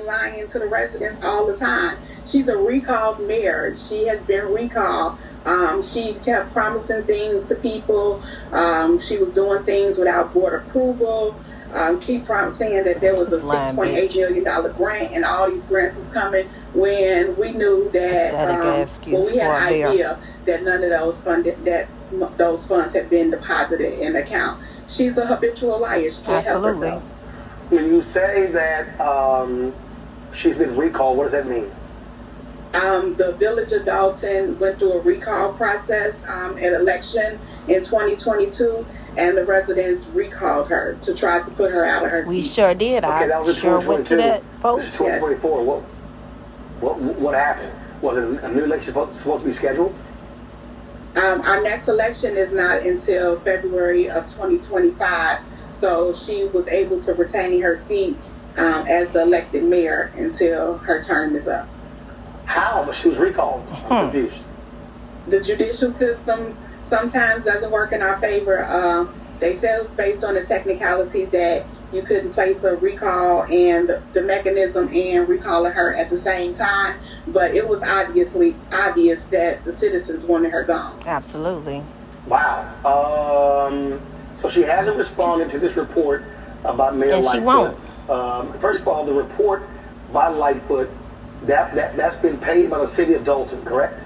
lying to the residents all the time. She's a recalled mayor. She has been recalled. She kept promising things to people. She was doing things without board approval. Keep saying that there was a $6.8 million grant, and all these grants was coming when we knew that we had an idea that none of those funds had been deposited in the account. She's a habitual liar. She can't help herself. When you say that she's been recalled, what does that mean? The village of Dalton went through a recall process at election in 2022, and the residents recalled her to try to put her out of her seat. We sure did. Okay, I sure went to that vote. This is 2024. Yes. What happened? Was it a new election supposed to be scheduled? Our next election is not until February of 2025, so she was able to retain her seat as the elected mayor until her term is up. How? But she was recalled. I'm confused. The judicial system sometimes doesn't work in our favor. They said it was based on the technicality that you couldn't place a recall and the mechanism and recalling her at the same time, but it was obvious that the citizens wanted her gone. Absolutely. Wow. So she hasn't responded to this report about Mayor Lightfoot. And she won't. First of all, the report by Lightfoot, that's been paid by the city of Dalton, correct?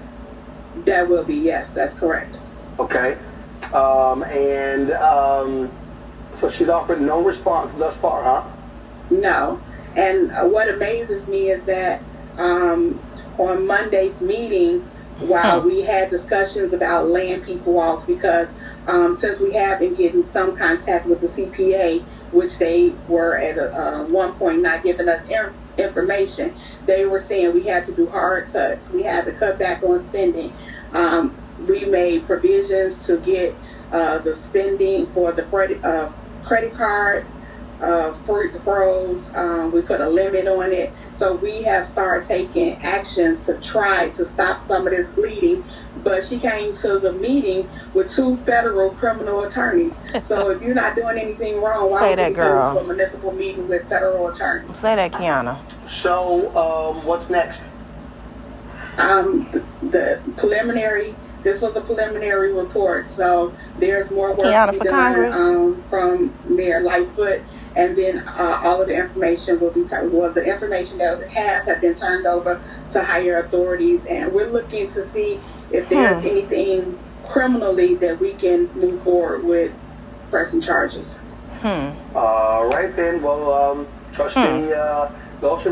That will be, yes, that's correct. Okay. So she's offered no response thus far, huh? No. And what amazes me is that on Monday's meeting, while we had discussions about laying people off, because since we have been getting some contact with the CPA, which they were at one point not giving us information, they were saying we had to do hard cuts. We had to cut back on spending. We made provisions to get the spending for the credit card froze. We put a limit on it. So we have started taking actions to try to stop some of this bleeding. But she came to the meeting with 2 federal criminal attorneys. So if you're not doing anything wrong, why would you come to a municipal meeting with federal attorneys? Say that, Kiana. So what's next? The preliminary. This was a preliminary report, so there's more work to be done from Mayor Lightfoot, and then all of the information will be the information that have been turned over to higher authorities, and we're looking to see if there's anything criminally that we can move forward with pressing charges. All right then. Well, Trustee Belcher.